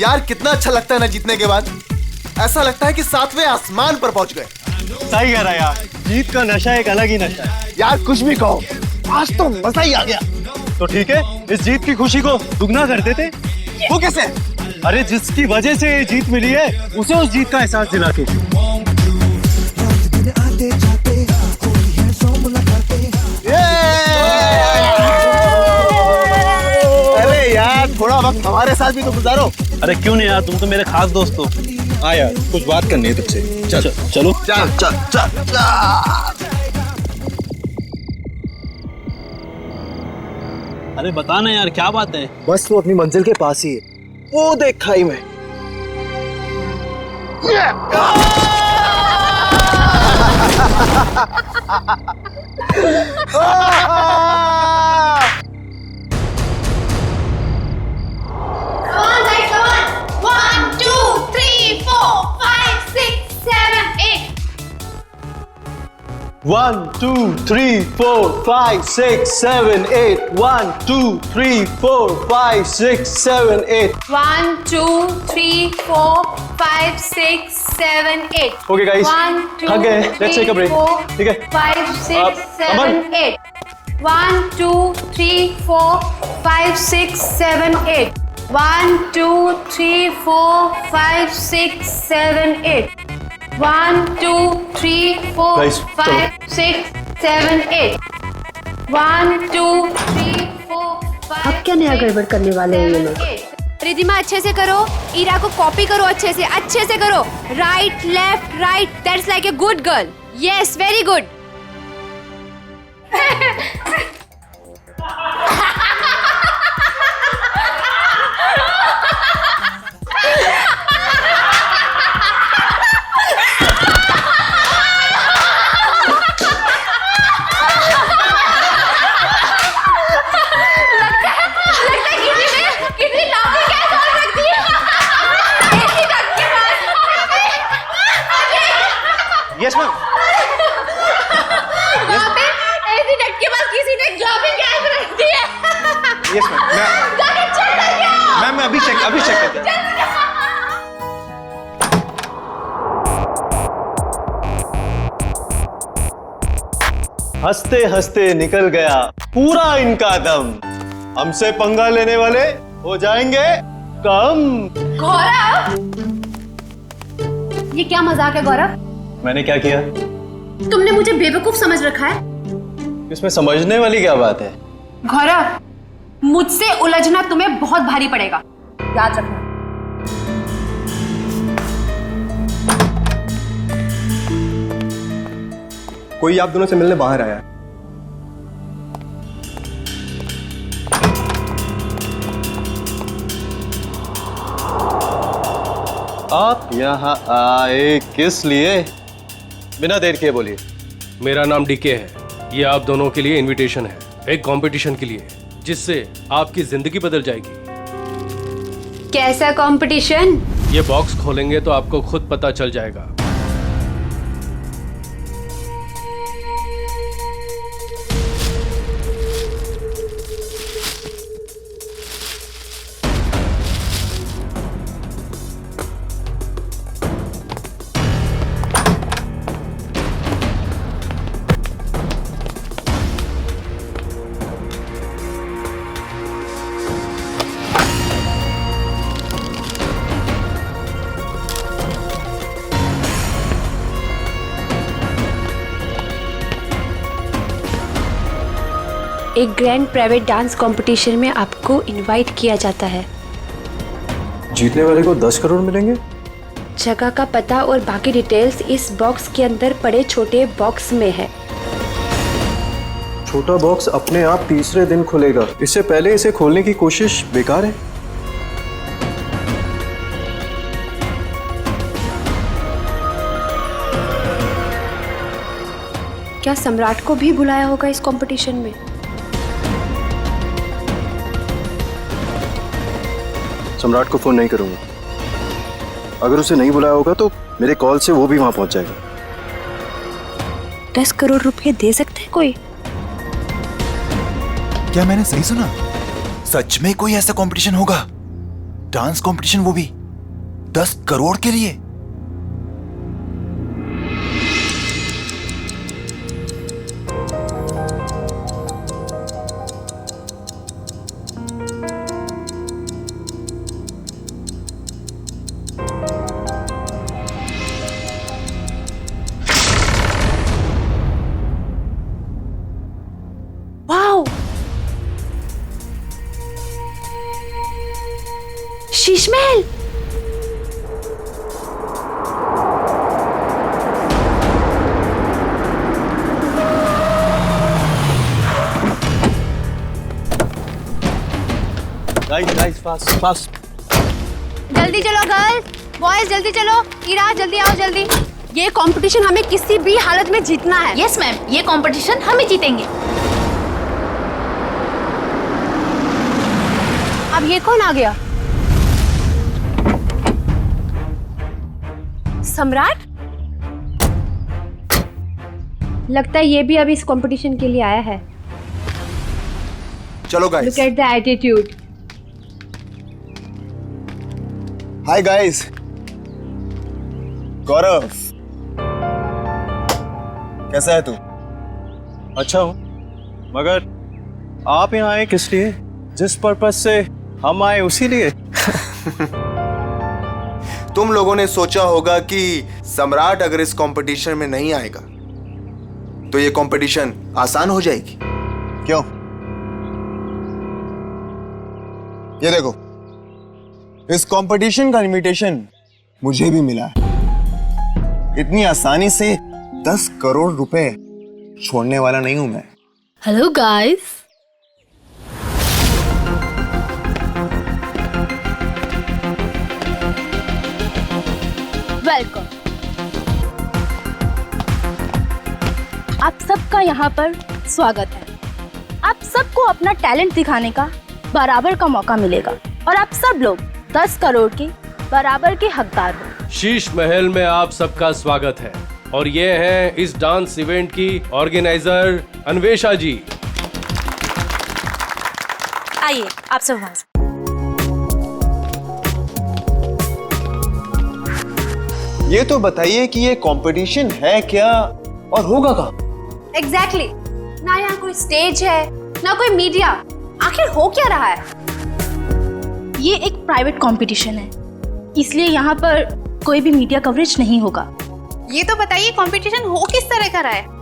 यार कितना अच्छा लगता है ना जीतने के बाद। ऐसा लगता है कि सातवें आसमान पर पहुंच गए। सही कह रहा है यार, जीत का नशा एक अलग ही नशा है। यार कुछ भी कहो, आज तो मजा ही आ गया। तो ठीक है, इस जीत की खुशी को दुगना कर देते। वो कैसे? अरे जिसकी वजह से ये जीत मिली है, उसे उस जीत का एहसास दिला के। अरे यार थोड़ा वक्त हमारे साथ भी तो गुजारो। अरे क्यों नहीं यार, तुम तो मेरे खास दोस्त हो। हाँ यार, कुछ बात करनी है तुझसे। चल चलो चल चल चल चल। अरे बता ना यार, क्या बात है? बस तू अपनी मंजिल के पास ही है, वो देख खाई में। One, two, three, four, five, six, seven, eight. 1, 2, 3, 4, 5, 6, 7, 8. 1, 2, 3, 4, 5, 6, 7, 8. Okay, guys. 1, 2, Okay, let's take a break. 3, ठीक है? 5, 6, 7, अमन। 8. 1, 2, 3, 4, 5, 6, 7, 8. 1, 2, 3, 4, 5, 6, 7, 8. 1, 2, 3, 4, Guys, 5, 6, 7, 8. 1, 2, 3, 4, 5. अब क्या नया गड़बड़ करने वाले हैं ये लोग? रिधिमा अच्छे से करो, ईरा को कॉपी करो, अच्छे से करो। Right left right, that's like a good girl. Yes, very good. Yes, ma'am. ऐसी डट के पास किसी ने जॉबिंग कैद रख दी है। Yes, ma'am. जाके चेक करके आओ। मैम मैं अभी चेक करता हूँ। हंसते हंसते निकल गया पूरा इनका दम। हमसे पंगा लेने वाले हो जाएंगे कम। गौरव, ये क्या मजाक है गौरव? मैंने क्या किया? तुमने मुझे बेवकूफ समझ रखा है। इसमें समझने वाली क्या बात है? गौरव, मुझसे उलझना तुम्हें बहुत भारी पड़ेगा, याद रखना। कोई आप दोनों से मिलने बाहर आया है। आप यहाँ आए किस लिए? बिना देर किए बोलिए। मेरा नाम डीके है। ये आप दोनों के लिए इनविटेशन है, एक कंपटीशन के लिए, जिससे आपकी जिंदगी बदल जाएगी। कैसा कंपटीशन? ये बॉक्स खोलेंगे तो आपको खुद पता चल जाएगा। एक ग्रैंड प्राइवेट डांस कंपटीशन में आपको इनवाइट किया जाता है। जीतने वाले को 10 करोड़ मिलेंगे। जगह का पता और बाकी डिटेल्स इस बॉक्स के अंदर पड़े छोटे बॉक्स में है। छोटा बॉक्स अपने आप तीसरे दिन खुलेगा, इससे पहले इसे खोलने की कोशिश बेकार है। क्या सम्राट को भी बुलाया होगा इस कंपटीशन में? सम्राट को फोन नहीं करूंगा। अगर उसे नहीं बुलाया होगा तो मेरे कॉल से वो भी वहां पहुंच जाएगा। 10 करोड़ रुपए दे सकते हैं कोई? क्या मैंने सही सुना? सच में कोई ऐसा कंपटीशन होगा? डांस कंपटीशन, वो भी 10 करोड़ के लिए? Wow, Sheesh Mahal. Guys fast fast. जल्दी चलो गर्ल, बॉयज जल्दी चलो। इरा जल्दी आओ जल्दी। ये कंपटीशन हमें किसी भी हालत में जीतना है। यस मैम, ये कंपटीशन हम ही जीतेंगे। अब ये कौन आ गया? सम्राट? लगता है ये भी अभी इस कंपटीशन के लिए आया है। चलो guys. Look at the attitude. Hi guys. Gaurav, कैसा है तू? अच्छा हूँ, मगर आप यहाँ आए किस लिए? जिस पर्पस से हम आए उसी लिए। तुम लोगों ने सोचा होगा कि सम्राट अगर इस कंपटीशन में नहीं आएगा तो ये कंपटीशन आसान हो जाएगी। क्यों? ये देखो, इस कंपटीशन का इनविटेशन मुझे भी मिला है। इतनी आसानी से 10 करोड़ रुपए छोड़ने वाला नहीं हूं मैं। Hello guys. वेलकम। आप सबका यहाँ पर स्वागत है। आप सबको अपना टैलेंट दिखाने का बराबर का मौका मिलेगा और आप सब लोग 10 करोड़ के बराबर के हकदार हो। शीश महल में आप सबका स्वागत है और ये हैं इस डांस इवेंट की ऑर्गेनाइजर अन्वेषा जी। आइए आप सब वहां से। ये तो बताइए कि ये कंपटीशन है क्या और होगा कहाँ? एग्जैक्टली। ना यहाँ कोई स्टेज है ना कोई मीडिया। आखिर हो क्या रहा है? ये एक प्राइवेट कंपटीशन है, इसलिए यहाँ पर कोई भी मीडिया कवरेज नहीं होगा। ये तो बताइए कंपटीशन हो किस तरह का रहा है?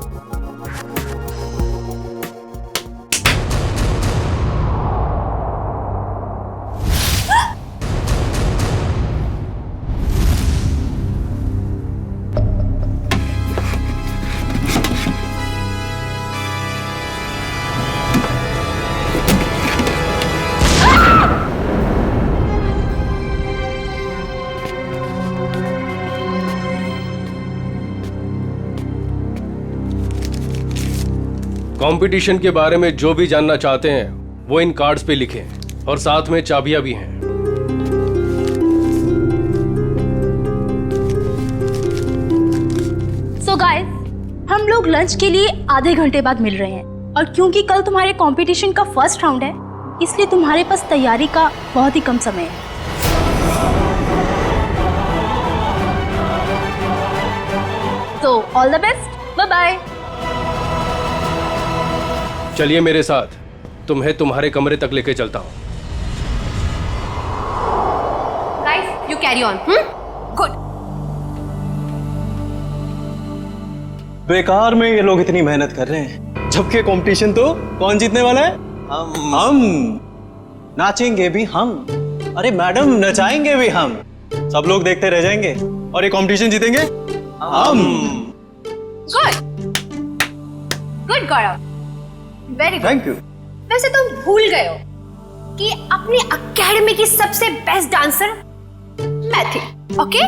कंपटीशन के बारे में जो भी जानना चाहते हैं वो इन कार्ड्स पे लिखें और साथ में चाबियां भी हैं। सो गाइस, हम लोग लंच के लिए आधे घंटे बाद मिल रहे हैं और क्योंकि कल तुम्हारे कंपटीशन का फर्स्ट राउंड है, इसलिए तुम्हारे पास तैयारी का बहुत ही कम समय है। तो all the best, bye bye. चलिए मेरे साथ, तुम्हें तुम्हारे कमरे तक लेके चलता हूँ। Guys, you carry on. Good. बेकार में ये लोग इतनी मेहनत कर रहे हैं, जबकि कंपटीशन तो कौन जीतने वाला है? हम। नाचेंगे भी हम। अरे मैडम, नचाएंगे भी हम। सब लोग देखते रह जाएंगे और ये कंपटीशन जीतेंगे हम। Good good Gaurav, very good. Thank you. वैसे तुम भूल गए हो कि अपनी एकेडमी की सबसे बेस्ट डांसर मैं थी, ओके?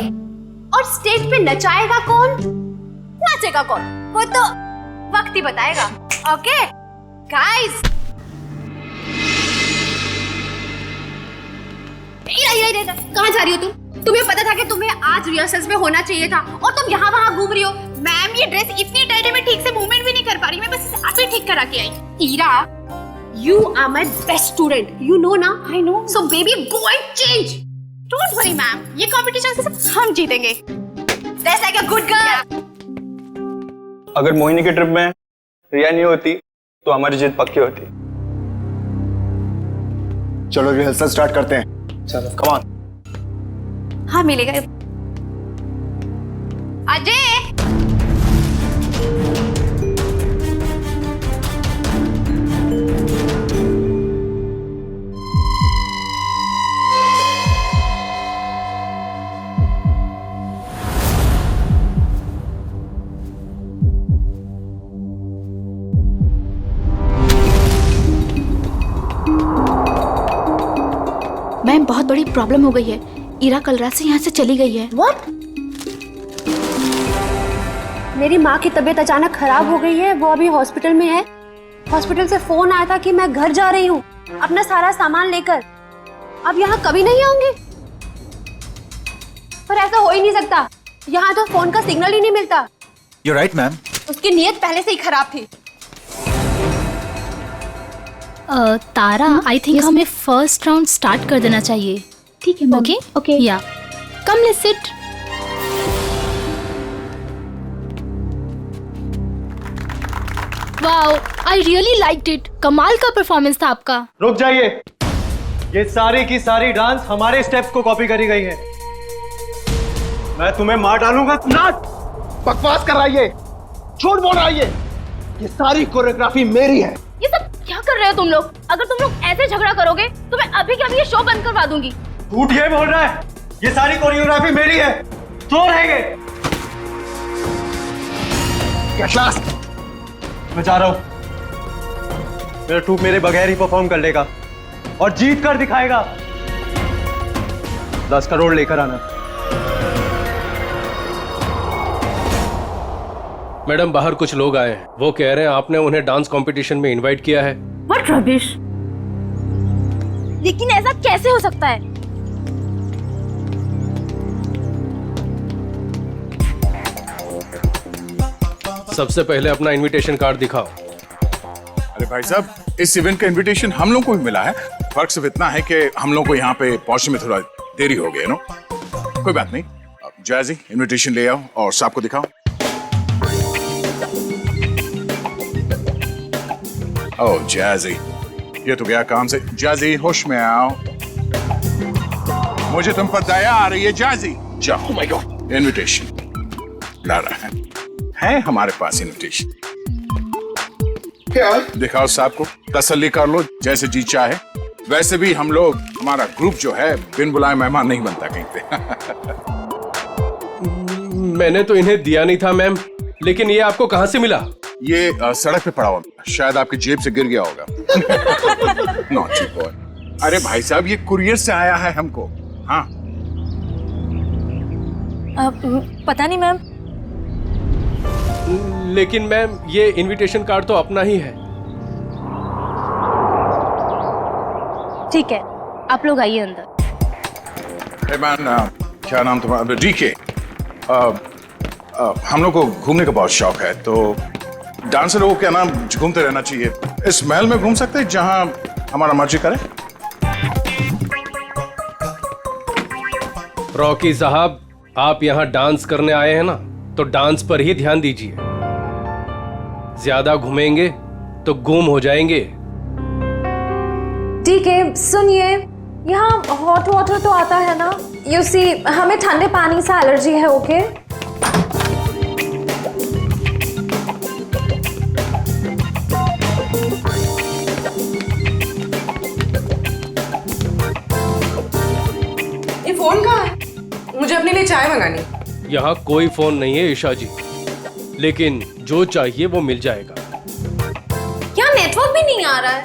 और स्टेज पे नचाएगा कौन, नाचेगा कौन, वो तो वक्त ही बताएगा। ओके गाइस, कहाँ जा रही हो तुम? तुम्हें पता था कि तुम्हें आज रिहर्सल्स में होना चाहिए था और तुम यहाँ वहाँ घूम रही हो। मैम, ये ड्रेस इतनी टाइट है, मैं ठीक से मूवमेंट भी नहीं कर पा रही। मैं बस इसे आप ही ठीक करा के आई। Ira, You are my best student. You know ना? I know. So baby, go and change. Don't worry, ma'am. ये competition से सब हम जीतेंगे. That's like a good girl. अगर मोहिनी की ट्रिप में रिया नहीं होती तो हमारी जीत पक्की होती। चलो रिहर्सल स्टार्ट करते हैं। चलो कम ऑन। हाँ मिलेगा। अजय। मैम बहुत बड़ी प्रॉब्लम हो गई है। इरा कल रात से यहाँ से चली गई है। What? मेरी माँ की तबीयत अचानक खराब हो गई है, वो अभी हॉस्पिटल में है। हॉस्पिटल से फोन आया था कि मैं घर जा रही हूँ अपना सारा सामान लेकर। अब यहाँ कभी नहीं आऊंगी। पर ऐसा हो ही नहीं सकता, यहाँ तो फोन का सिग्नल ही नहीं मिलता। You're right, ma'am. उसकी नीयत पहले से ही खराब थी। तारा, आई थिंक हमें फर्स्ट राउंड स्टार्ट कर देना चाहिए। ठीक है ma'am. Okay okay. Yeah come let's sit. Wow, I really liked it. कमाल का परफॉर्मेंस था आपका। रुक जाइए, ये सारी की सारी डांस हमारे स्टेप्स को कॉपी करी गई है। मैं तुम्हें मार डालूंगा। ना बकवास कर रहा है ये, झूठ बोल रहा है ये सारी कोरियोग्राफी मेरी है। ये सब क्या कर रहे हो तुम लोग? अगर तुम लोग ऐसे झगड़ा करोगे तो मैं अभी के अभी ये शो बंद करवा दूंगी। झूठ ये बोल रहा है, ये सारी कोरियोग्राफी मेरी है। तो रहेंगे। मैं जा रहा हूं। मेरा ट्रूप मेरे बगैर ही परफॉर्म कर लेगा और जीत कर दिखाएगा। 10 करोड़ लेकर आना। मैडम बाहर कुछ लोग आए हैं, वो कह रहे हैं आपने उन्हें डांस कंपटीशन में इनवाइट किया है। What rubbish. लेकिन ऐसा कैसे हो सकता है? सबसे पहले अपना इनविटेशन कार्ड दिखाओ। अरे भाई साहब, इस इवेंट का इनविटेशन हम लोग को भी मिला है। फर्क सिर्फ इतना है कि हम लोग को यहाँ पे पहुंचने में थोड़ा देरी हो गई, नो कोई बात नहीं। जैजी इनविटेशन ले आओ और साहब को दिखाओ। ओह जैजी, ये तो गया काम से। जैजी होश में आओ, मुझे तुम पर दया आ रही है। जैजी जाओ। ओह माय गॉड, इनविटेशन ला रहा है हमारे पास इनविटेशन। क्या दिखाओ साहब को, तसल्ली कर लो। जैसे जी चाहे। वैसे भी हम लोग, हमारा ग्रुप जो है बिन बुलाए मेहमान नहीं बनता कहीं पे। मैंने तो इन्हें दिया नहीं था मैम, लेकिन ये आपको कहां से मिला? ये सड़क पे पड़ा हुआ, शायद आपकी जेब से गिर गया होगा। Naughty boy. अरे भाई साहब, ये कुरियर से आया है हमको। हाँ पता नहीं मैम। लेकिन मैम ये इनविटेशन कार्ड तो अपना ही है। ठीक है, आप लोग आइए अंदर। हे मैन, क्या नाम तुम्हारा? डीके। हम लोग को घूमने का बहुत शौक है, तो डांसर को क्या नाम घूमते रहना चाहिए। इस महल में घूम सकते हैं जहां हमारा मर्जी करे। रॉकी साहब, आप यहाँ डांस करने आए हैं ना, तो डांस पर ही ध्यान दीजिए। ज्यादा घूमेंगे तो गुम हो जाएंगे। ठीक है, सुनिए, यहाँ हॉट वाटर तो आता है ना? यू सी, हमें ठंडे पानी से एलर्जी है। ओके ये फोन कहाँ है? मुझे अपने लिए चाय मंगानी। यहाँ कोई फोन नहीं है ईशा जी, लेकिन जो चाहिए वो मिल जाएगा। क्या नेटवर्क भी नहीं आ रहा है?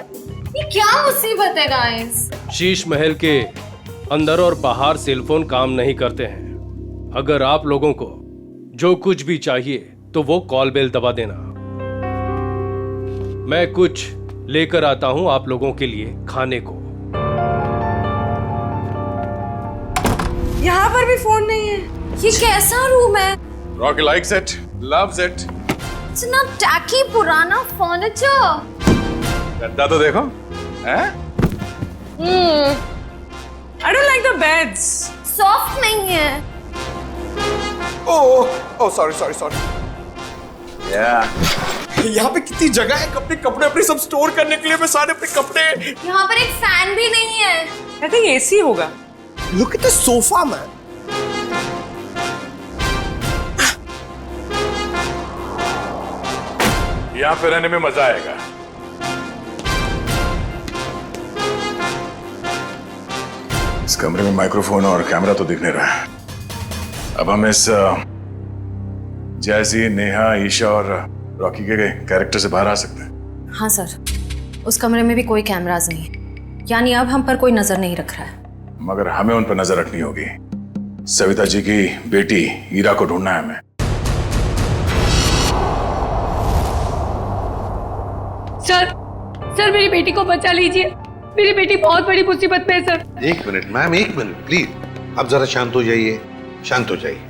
ये क्या मुसीबत है गाइस? शीश महल के अंदर और बाहर सेलफोन काम नहीं करते हैं। अगर आप लोगों को जो कुछ भी चाहिए तो वो कॉल बेल दबा देना। मैं कुछ लेकर आता हूं आप लोगों के लिए खाने को। यहाँ पर भी फोन नहीं है। ये कैसा रूम है? Rocky likes it, loves it. इतना टैकी पुराना फर्नीचर। गद्दा तो देखो, हैं? I don't like the beds. Soft नहीं है। ओ सॉरी या यहाँ पे कितनी जगह है अपने कपड़े अपने सब स्टोर करने के लिए। मैं सारे अपने कपड़े। यहाँ पर एक फैन भी नहीं है। I think AC होगा। Look at the sofa man. यहाँ पे रहने में मजा आएगा। इस कमरे में माइक्रोफोन और कैमरा तो दिख नहीं रहा है। अब हम इस जैसी, नेहा, ईशा और रॉकी के कैरेक्टर से बाहर आ सकते हैं। हाँ सर, उस कमरे में भी कोई कैमरास नहीं है, यानी अब हम पर कोई नजर नहीं रख रहा है। मगर हमें उन पर नजर रखनी होगी। सविता जी की बेटी ईरा को ढूंढना है हमें। सर मेरी बेटी को बचा लीजिए। मेरी बेटी बहुत बड़ी मुसीबत में है सर। एक मिनट मैम, एक मिनट प्लीज। अब जरा शांत हो जाइए, शांत हो जाइए।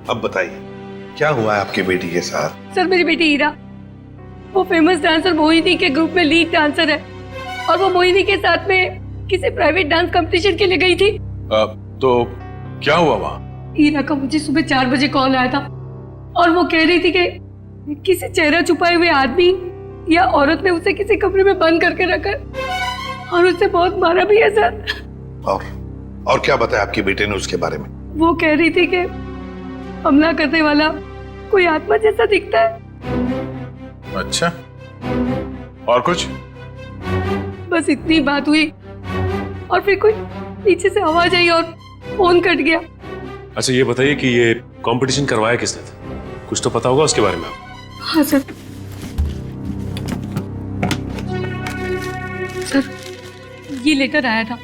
अब बताइए क्या हुआ है आपकी बेटी के साथ? सर मेरी बेटी ईरा, वो फेमस डांसर मोहिनी के ग्रुप में लीड डांसर है और वो मोहिनी के साथ में किसी प्राइवेट डांस कंपटीशन के लिए गई थी। तो क्या हुआ वहाँ? ईरा का मुझे सुबह 4 बजे कॉल आया था और वो कह रही थी कि किसी चेहरा छुपाए हुए आदमी या औरत ने उसे किसी कमरे में बंद करके रखा और उसे बहुत मारा भी है सर। और क्या बताया आपकी बेटे ने उसके बारे में? वो कह रही थी कि हमला करने वाला कोई आत्मा जैसा दिखता है। अच्छा, और कुछ? बस इतनी बात हुई और फिर कोई पीछे से आवाज आई और फोन कट गया। अच्छा ये बताइए कि ये कंपटीशन करवाया किसने था? कुछ तो पता होगा उसके बारे में आपको? हाँ सर, ये लेटर आया था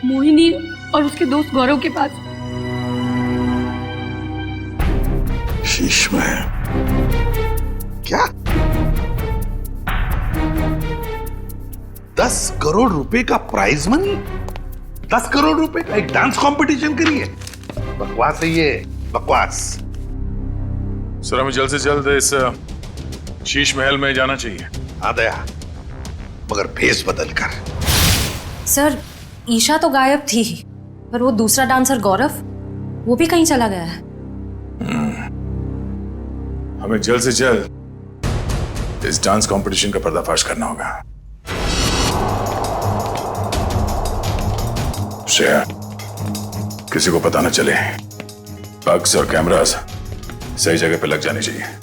मोहिनी और उसके दोस्त गौरव के पास। शीश में क्या 10 करोड़ रुपए का प्राइज मनी? 10 करोड़ रुपए का एक डांस कंपटीशन करिए? बकवास है ये, बकवास। सर हमें जल्द से जल्द इस शीश महल में जाना चाहिए। आ दया, मगर भेस बदल कर। सर ईशा तो गायब थी ही, पर वो दूसरा डांसर गौरव, वो भी कहीं चला गया है। हमें जल्द से जल्द इस डांस कंपटीशन का पर्दाफाश करना होगा। श्रेया, किसी को पता न चले। बग्स और कैमरास सही जगह पे लग जाने चाहिए।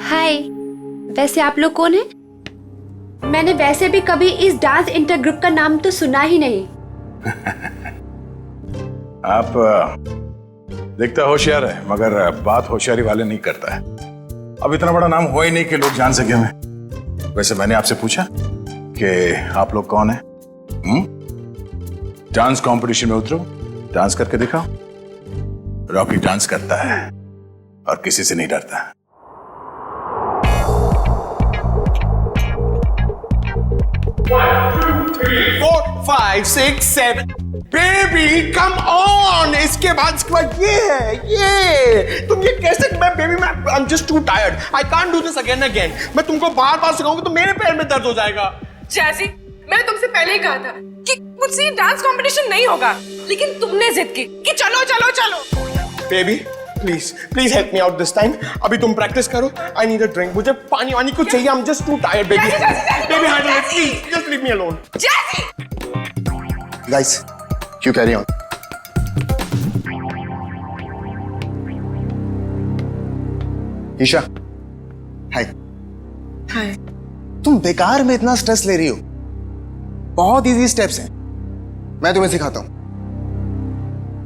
हाय, वैसे आप लोग कौन है? मैंने वैसे भी कभी इस डांस इंटर ग्रुप का नाम तो सुना ही नहीं। आप दिखता होशियार है, मगर बात होशियारी वाले नहीं करता है। अब इतना बड़ा नाम हो ही नहीं कि लोग जान सके हमें। वैसे मैंने आपसे पूछा कि आप लोग कौन है? डांस कंपटीशन में उतरो, डांस करके दिखाओ। रॉकी डांस करता है और किसी से नहीं डरता। Four, 5, 6, 7 baby come on. इसके बाद ये तुम ये कैसे? मैं बेबी मैं आई am just too tired, I can't do this again again. मैं तुमको बार बार सिखाऊंगा तो मेरे पैर में दर्द हो जाएगा। जैसी, मैंने तुमसे पहले ही कहा था कि मुझसे ये डांस कंपटीशन नहीं होगा, लेकिन तुमने जिद की कि चलो चलो चलो। Baby please help me out this time. अभी तुम प्रैक्टिस करो। I need a drink. मुझे पानी वानी कुछ चाहिए। I am just too tired baby. Baby handle it please, just leave me alone. Guys, you carry on. Isha, hi. Hi. तुम बेकार में इतना स्ट्रेस ले रही हो। बहुत इजी स्टेप्स हैं, मैं तुम्हें सिखाता हूं।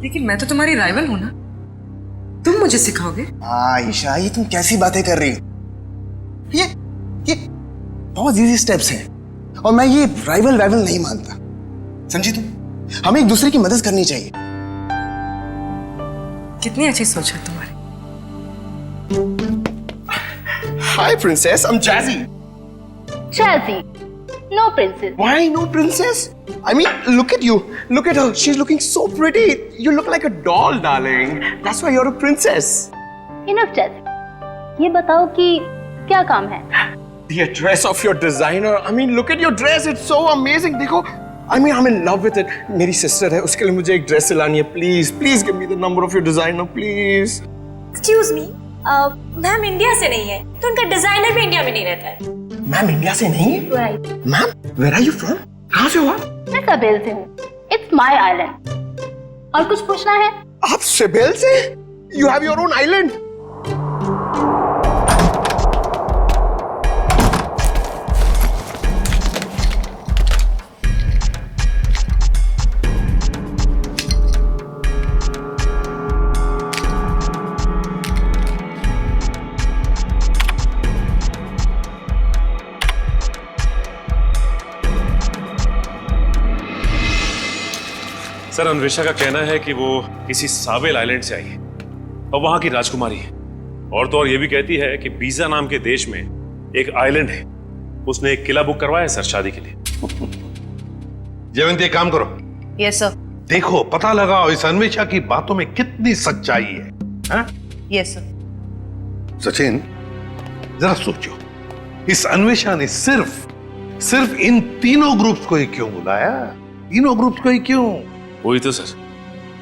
लेकिन मैं तो तुम्हारी राइवल हूं ना, तुम मुझे सिखाओगे? हाँ ईशा, ये तुम कैसी बातें कर रही हो? ये बहुत इजी स्टेप्स हैं और मैं ये राइवल नहीं मानता। समझी तुम? हमें एक दूसरे की मदद करनी चाहिए। कितनी अच्छी सोच है तुम्हारी। Hi, princess. I'm Jazzy. Jazzy, no princess. Why no princess? I mean, look at you. Look at her. She's looking so pretty. You look like a doll, darling. That's why you're a princess. Enough Jazzy. ये बताओ कि क्या काम है? The dress of your designer. I mean, look at your dress. It's so amazing. देखो. I mean, I'm in love with it. मेरी sister है. उसके लिए मुझे एक dress सिलानी है. Please give me the number of your designer, please. Excuse me, ma'am India से नहीं है तो उनका डिजाइनर भी इंडिया में नहीं रहता है। मैम इंडिया से नहीं? Right. Ma'am, where are you from? कहाँ से हो आप? मैं सቤल से हूँ। It's my island. और कुछ पूछना है? आप सिबेल से? You have your own island. Sir, Anvesha का कहना है कि वो किसी सावेल आइलैंड से आई है और वहां की राजकुमारी है। और तो और ये भी कहती है कि बीजा नाम के देश में एक आइलैंड है, उसने एक किला बुक करवाया है सर शादी के लिए। जयवंती, एक काम करो। Yes sir. देखो, पता लगाओ इस अन्वेषा की बातों में कितनी सच्चाई है। हाँ? Yes sir. सचिन, जरा सोचो, इस अन्वेषा ने सिर्फ इन तीनों ग्रुप्स को ही क्यों बुलाया? तीनों ग्रुप्स को ही क्यों? वही तो सर,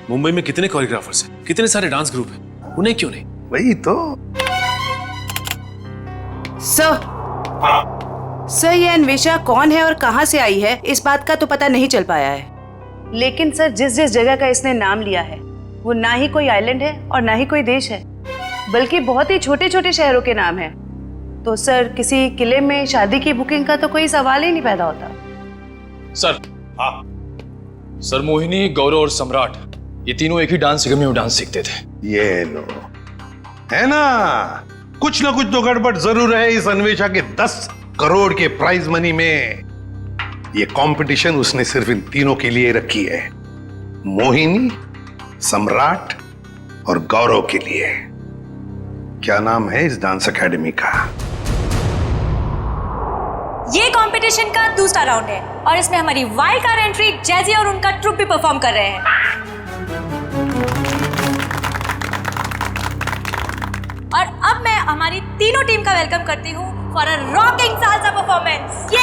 मुंबई में कितने कोरियोग्राफर्स हैं, कितने सारे डांस ग्रुप हैं, उन्हें क्यों नहीं? वही तो। सर, ये अन्वेषा कौन है और कहां से आई है, इस बात का तो पता नहीं चल पाया है। लेकिन सर, जिस जिस जगह का इसने नाम लिया है वो ना ही कोई आइलैंड है और ना ही कोई देश है, बल्कि बहुत ही छोटे छोटे शहरों के नाम है। तो सर, किसी किले में शादी की बुकिंग का तो कोई सवाल ही नहीं पैदा होता। सर, हाँ सर, मोहिनी, गौरव और सम्राट ये तीनों एक ही डांस अकेडमी में डांस सीखते थे। ये लो, है ना, कुछ ना कुछ तो गड़बड़ जरूर है इस अन्वेषा के 10 करोड़ के प्राइज मनी में। ये कंपटीशन उसने सिर्फ इन तीनों के लिए रखी है, मोहिनी, सम्राट और गौरव के लिए। क्या नाम है इस डांस एकेडमी का? ये कंपटीशन का दूसरा राउंड है और इसमें हमारी वाइल्ड कार्ड एंट्री जैजी और उनका ट्रुप भी परफॉर्म कर रहे हैं। और अब मैं हमारी तीनों टीम का वेलकम करती हूँ for a rocking salsa performance. ये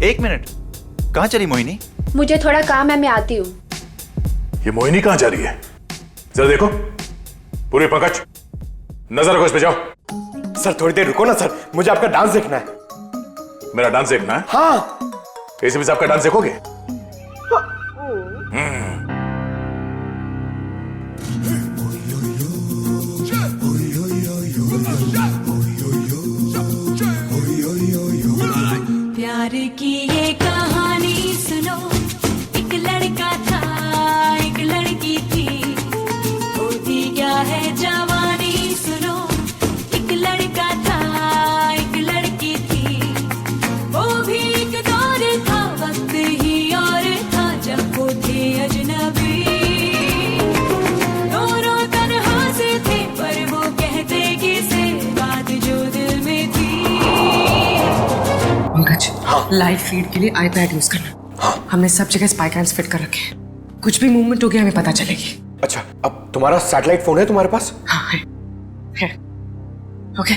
एक मिनट, कहाँ चली मोहिनी? मुझे थोड़ा काम है, मैं आती हूँ। ये मोहिनी कहाँ जा रही है? जरा देखो, पूरी पंकज नजर रखो इस पे, जाओ। सर, थोड़ी देर रुको ना सर, मुझे आपका डांस देखना है। मेरा डांस देखना है? हाँ। एसीपी साहब का डांस देखोगे? प्यार की ये कहानी सुनो, एक लड़का था एक लड़की थी, होती क्या है जवानी सुनो, एक लड़का था एक लड़की थी, वो भी एक दौर था, वक्त ही और था जब वो थे अजनबी, दोनों तन्हा से थे पर वो कहते किसे बात जो दिल में थी। पंकज, लाइव फीड के लिए आईपैड यूज करना। हमने सब जगह स्पाई कैम्स फिट कर रखे हैं, कुछ भी मूवमेंट हो गया हमें पता चलेगी। अच्छा, अब तुम्हारा सैटेलाइट फोन है तुम्हारे पास? हाँ है। ओके,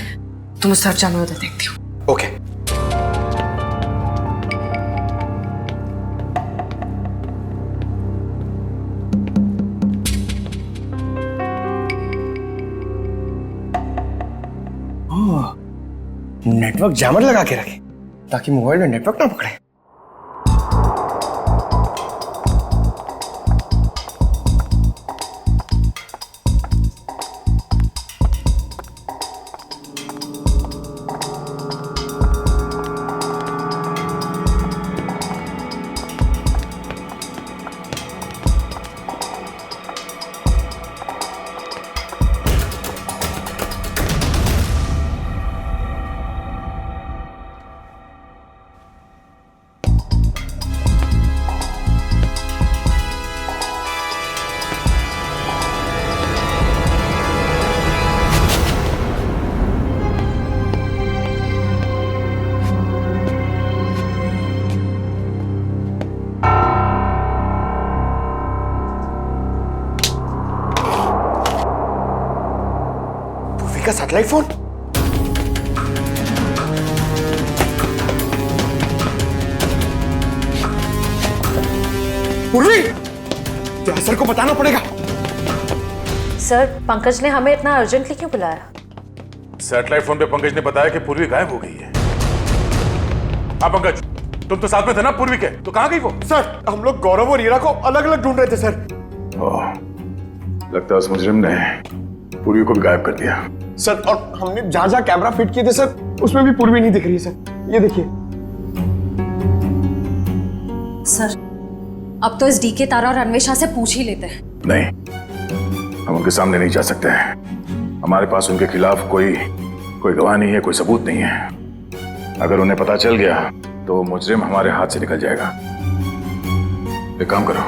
तुम उस तरफ जाओ, मैं उधर देखती हूँ। ओके। नेटवर्क जैमर लगा के रखे ताकि मोबाइल में नेटवर्क ना पकड़े। का सैटेलाइट फोन? पूर्वी, तो सर को बताना पड़ेगा। सर, पंकज ने हमें इतना अर्जेंटली क्यों बुलाया? सैटेलाइट फोन पे पंकज ने बताया कि पूर्वी गायब हो गई है। हाँ पंकज, तुम तो साथ में थे ना पूर्वी के, तो कहाँ गई वो? सर, हम लोग गौरव और हीरा को अलग अलग ढूंढ रहे थे सर। लगता है उस मुजरिम ने पूर्वी को भी गायब कर दिया। सर, और हमने जहां जहां कैमरा फिट किए थे सर, उसमें भी पूर्वी नहीं दिख रही है सर। ये देखिए। सर, अब तो इस डीके तारा और अन्वेषा से पूछ ही लेते हैं। नहीं, हम उनके सामने नहीं जा सकते हैं। हमारे पास उनके खिलाफ कोई गवाह नहीं है, कोई सबूत नहीं है। अगर उन्हें पता चल गया तो मुजरिम हमारे हाथ से निकल जाएगा। एक काम करो,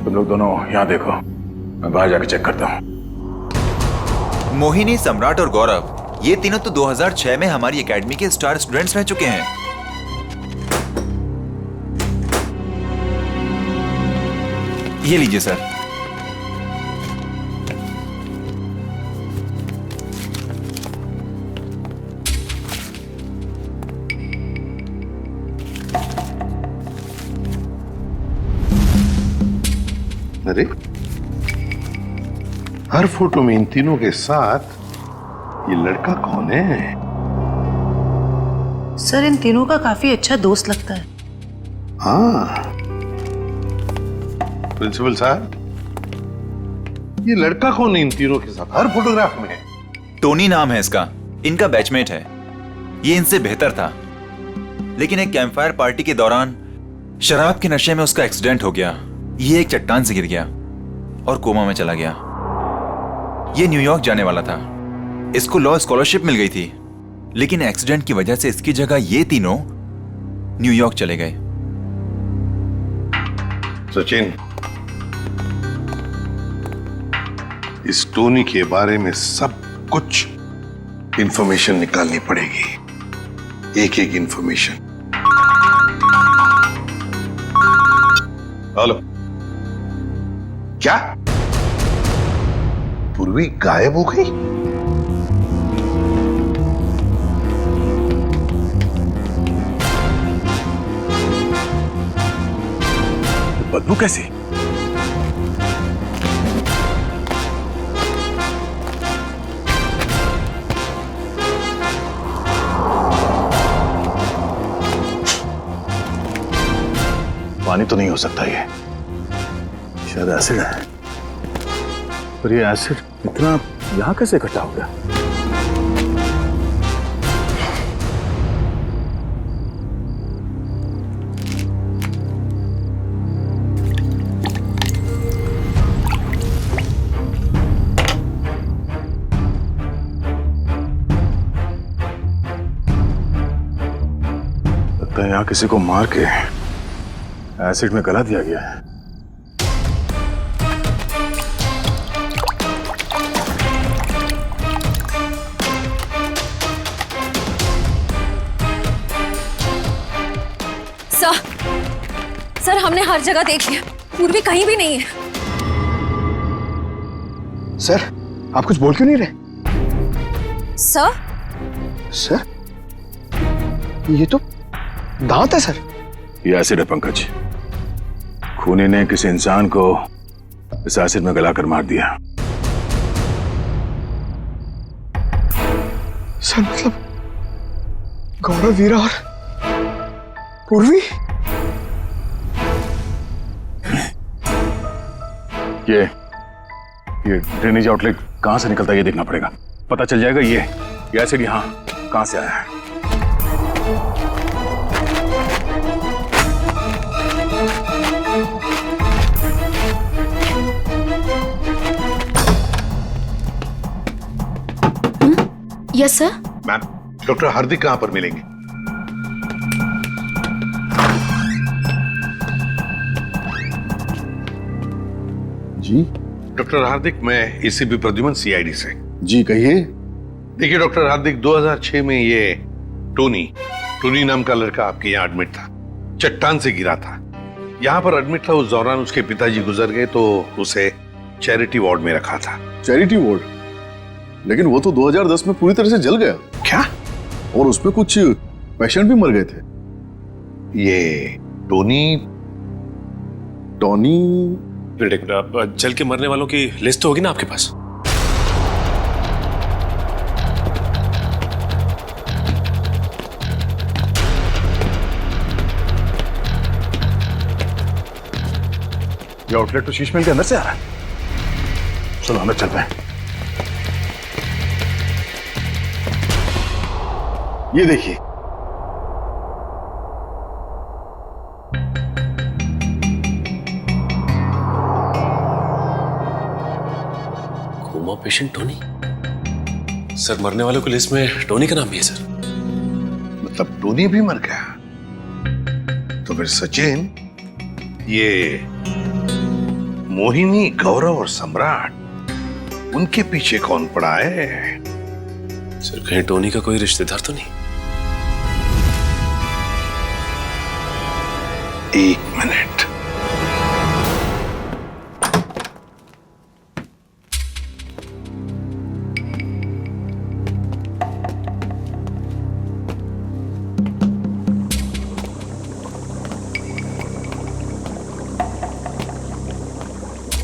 तुम लोग दोनों यहाँ देखो, मैं बाहर जाके चेक करता हूँ। मोहिनी, सम्राट और गौरव, ये तीनों तो 2006 में हमारी एकेडमी के स्टार स्टूडेंट्स रह चुके हैं। ये लीजिए सर। अरे, हर फोटो में इन तीनों के साथ ये लड़का कौन है? सर, इन तीनों का काफी अच्छा दोस्त लगता है। हाँ, प्रिंसिपल साहब, ये लड़का कौन है इन तीनों के साथ हर फोटोग्राफ में? टोनी नाम है इसका, इनका बैचमेट है। ये इनसे बेहतर था, लेकिन एक कैंपफायर पार्टी के दौरान शराब के नशे में उसका एक्सीडेंट हो गया। ये एक चट्टान से गिर गया और कोमा में चला गया। ये न्यूयॉर्क जाने वाला था, इसको लॉ स्कॉलरशिप मिल गई थी, लेकिन एक्सीडेंट की वजह से इसकी जगह ये तीनों न्यूयॉर्क चले गए। सचिन, इस टोनी के बारे में सब कुछ इंफॉर्मेशन निकालनी पड़ेगी, एक एक इंफॉर्मेशन। हेलो, क्या पूर्वी गायब हो गई? बदबू कैसे? पानी तो नहीं हो सकता, ये शायद एसिड है। पर ये एसिड इतना यहां कैसे इकट्ठा हो गया? लगता है यहां किसी को मार के एसिड में गला दिया गया है। सर, हमने हर जगह देख लिया, पूर्वी कहीं भी नहीं है। सर, आप कुछ बोल क्यों नहीं रहे? सर? सर, ये तो दांत है सर। ये एसिड है पंकज। खूनी ने किसी इंसान को इस एसिड में गलाकर मार दिया। सर, मतलब गौरव, वीरा और पूर्वी? ये ड्रेनेज आउटलेट कहां से निकलता है ये देखना पड़ेगा। पता चल जाएगा ये एसिड यहाँ कहां से आया है। Yes sir. मैम, डॉक्टर हार्दिक कहां पर मिलेंगे? जी डॉक्टर हार्दिक, मैं एसीपी प्रद्युमन, सीआईडी से। जी कहिए। देखिए डॉक्टर हार्दिक, 2006 में ये टोनी नाम का लड़का आपके यहाँ एडमिट था, चट्टान से गिरा था। यहाँ पर एडमिट था, उस दौरान उसके पिताजी गुजर गए तो उसे चैरिटी वार्ड में रखा था। Charity ward? लेकिन वो तो 2010 में पूरी तरह से जल गया। क्या? और उसमें कुछ पेशेंट भी मर गए थे। ये टोनी फिर एक जल के मरने वालों की लिस्ट तो होगी ना आपके पास? ये आउटलेट तो शीश महल के अंदर से आ रहा है। चलो अंदर चलते हैं। ये देखिए, कोमा पेशेंट टोनी। सर, मरने वालों की लिस्ट में टोनी का नाम भी है सर। मतलब टोनी भी मर गया? तो फिर सचिन, ये मोहिनी, गौरव और सम्राट, उनके पीछे कौन पड़ा है? सर, कहीं टोनी का कोई रिश्तेदार तो नहीं? एक मिनट।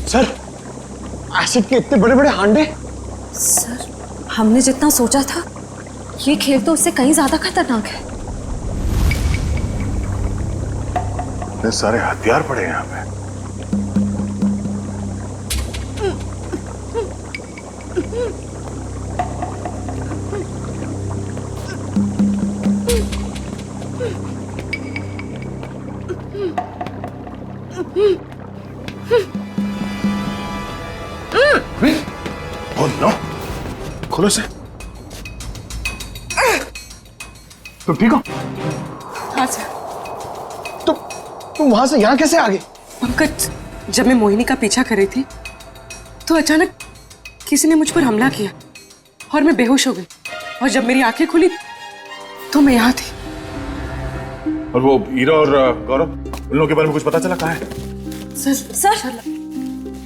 सर, एसिड के इतने बड़े बड़े हांडे। सर, हमने जितना सोचा था ये खेल तो उससे कहीं ज्यादा खतरनाक है। इतने सारे हथियार पड़े हैं यहाँ पे। ओह नो, खोलो इसे। तुम ठीक हो? हाँ सर। तुम वहां से यहाँ कैसे आ गए? पंकज, जब मैं मोहिनी का पीछा कर रही थी तो अचानक किसी ने मुझ पर हमला किया और मैं बेहोश हो गई। और जब मेरी आंखें खुली तो मैं यहाँ थी। और वो हीरा और गौरव, उन लोगों के बारे में कुछ पता चला? कहाँ है?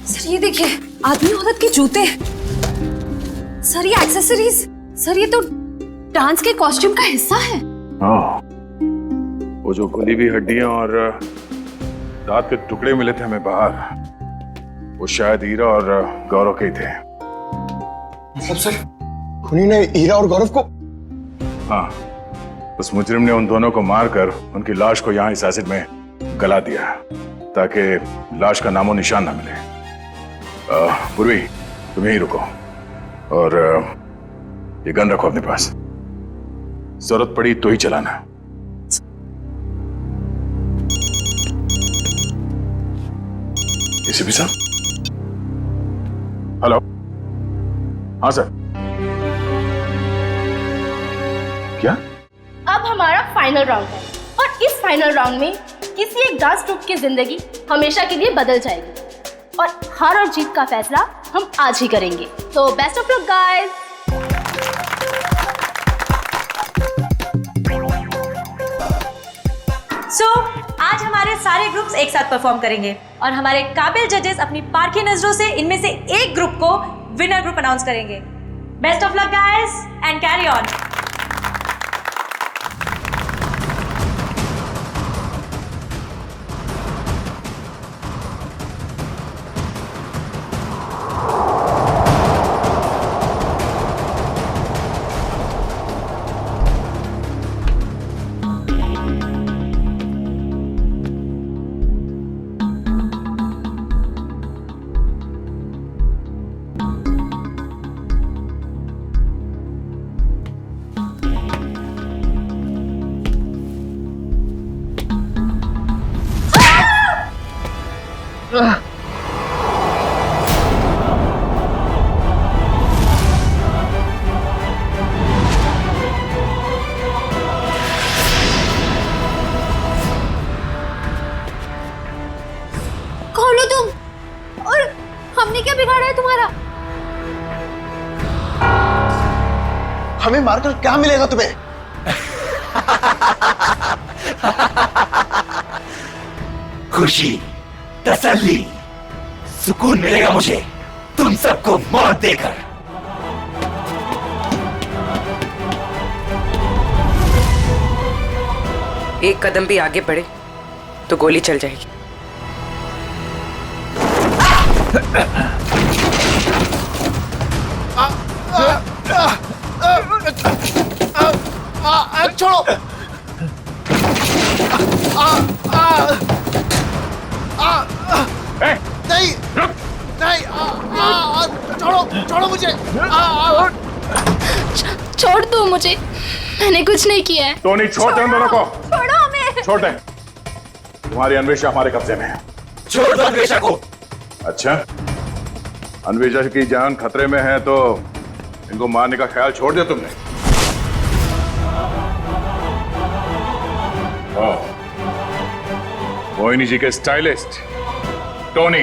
सर ये देखिए, आदमी औरत के जूते। सर ये एक्सेसरीज। सर ये तो डांस के कॉस्ट्यूम का हिस्सा है। हाँ, वो जो गली हुई हड्डियां और दांत के टुकड़े मिले थे हमें बाहर, वो शायद हीरा और गौरव के ही थे। मतलब सर, खूनी ने हीरा और गौरव को? हाँ, उस मुजरिम ने उन दोनों को मारकर उनकी लाश को यहाँ इस एसिड में गला दिया ताकि लाश का नामो निशान ना मिले। पूर्वी, तुम यहीं रुको और ये गन रखो अपने पास। जरूरत पड़ी तो ही चलाना। एसीपी साहब। हेलो। हाँ सर। क्या? अब हमारा फाइनल राउंड है और इस फाइनल राउंड में किसी एक डांस ग्रुप की जिंदगी हमेशा के लिए बदल जाएगी और हार और जीत का फैसला हम आज ही करेंगे। तो बेस्ट ऑफ लक गाइस। सो आज हमारे सारे ग्रुप्स एक साथ परफॉर्म करेंगे और हमारे काबिल जजेस अपनी पारखी नजरों से इनमें से एक ग्रुप को विनर ग्रुप अनाउंस करेंगे। Best of luck guys and carry on. खोलो तुम। और हमने क्या बिगाड़ा है तुम्हारा? हमें मारकर क्या मिलेगा तुम्हें? खुशी, तसल्ली, सुकून मिलेगा मुझे तुम सबको मौत देकर। एक कदम भी आगे बढ़े तो गोली चल जाएगी। छोड़ो। नहीं नहीं, छोड़ो छोड़ो मुझे। छोड़ दो मुझे, मैंने कुछ नहीं किया है। टोनी छोड़ दे उन दोनों को। छोड़ो हमें। छोड़ दे। तुम्हारी अन्वेषा हमारे कब्जे में है। छोड़ दो अन्वेषा को। अच्छा, अन्वेषा की जान खतरे में है तो इनको मारने का ख्याल छोड़ दिया तुमने? मोहिनी जी के स्टाइलिस्ट टोनी।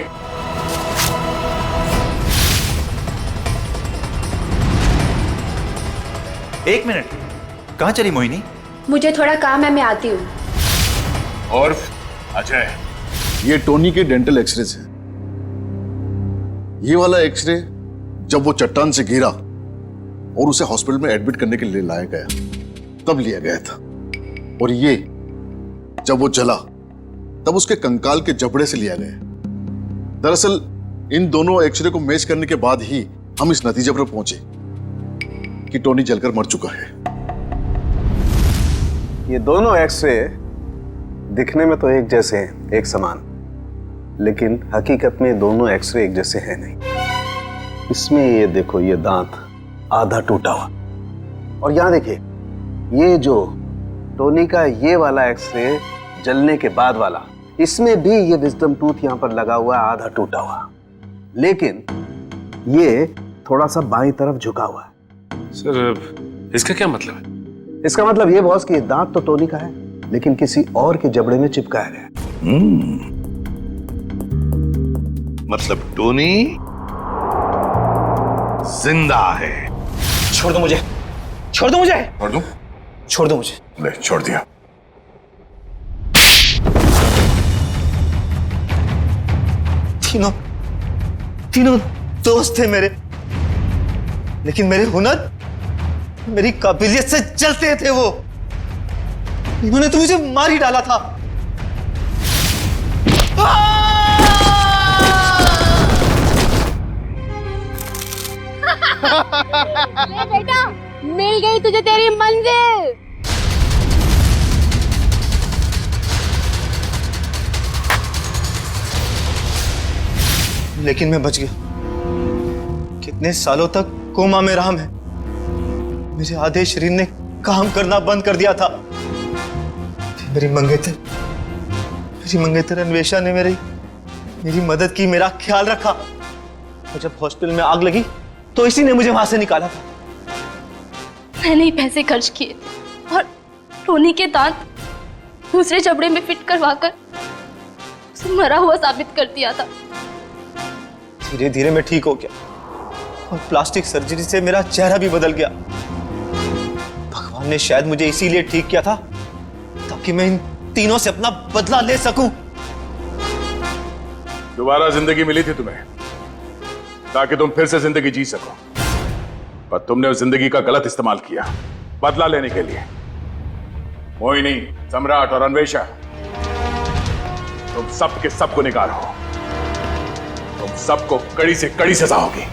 एक मिनट, कहाँ चली मोहिनी? मुझे थोड़ा काम है, मैं आती हूँ। और अजय, ये टोनी के डेंटल एक्सरेज है। ये वाला एक्सरे जब वो चट्टान से गिरा और उसे हॉस्पिटल में एडमिट करने के लिए लाया गया तब लिया गया था, और ये जब वो जला तब उसके कंकाल के जबड़े से लिया गया। दरअसल इन दोनों एक्सरे को मैच करने के बाद ही हम इस नतीजे पर पहुंचे कि टोनी जलकर मर चुका है। ये दोनों एक्सरे दिखने में तो एक जैसे हैं, एक समान, लेकिन हकीकत में दोनों एक्सरे एक जैसे हैं नहीं। इसमें ये देखो, ये दांत आधा टूटा हुआ, और यहां देखिए ये जो टोनी का ये वाला एक्सरे जलने के बाद वाला, इसमें भी ये विजडम टूथ यहां पर लगा हुआ है, आधा टूटा हुआ, लेकिन ये थोड़ा सा बाईं तरफ झुका हुआ है। सर इसका क्या मतलब है? इसका मतलब ये बॉस कि ये दांत तो टोनी का है, लेकिन किसी और के जबड़े में चिपकाया गया। मतलब टोनी जिंदा है। छोड़ दो मुझे, छोड़ दो मुझे, छोड़ दूं? छोड़ दो मुझे। ले, छोड़ दिया। तीनों दोस्त थे मेरे, लेकिन मेरे हुनर, मेरी काबिलियत से जलते थे वो। इन्होंने तो मुझे मार ही डाला था। ले बेटा, मिल गई तुझे तेरी मंजिल। लेकिन मैं बच गया। कितने सालों तक कोमा में रहा मैं। मेरे आधे शरीर ने काम करना बंद कर दिया था। मेरी मंगेतर अन्वेषा ने मेरी मदद की, मेरा ख्याल रखा, और जब हॉस्पिटल में आग लगी तो इसी ने मुझे वहां से निकाला था। मैंने ही पैसे खर्च किए और टोनी के दांत दूसरे जबड़े में फिट करवाकर उसे मरा हुआ साबित कर दिया था। धीरे धीरे मैं ठीक हो गया और प्लास्टिक सर्जरी से मेरा चेहरा भी बदल गया। भगवान ने शायद मुझे इसीलिए ठीक किया था ताकि मैं इन तीनों से अपना बदला ले सकूं। दोबारा जिंदगी मिली थी तुम्हें ताकि तुम फिर से जिंदगी जी सको, पर तुमने उस जिंदगी का गलत इस्तेमाल किया बदला लेने के लिए। मोहिनी, सम्राट और अन्वेषा, तुम सब के सब गुनहगार हो। तुम सबको कड़ी से कड़ी सजा होगी।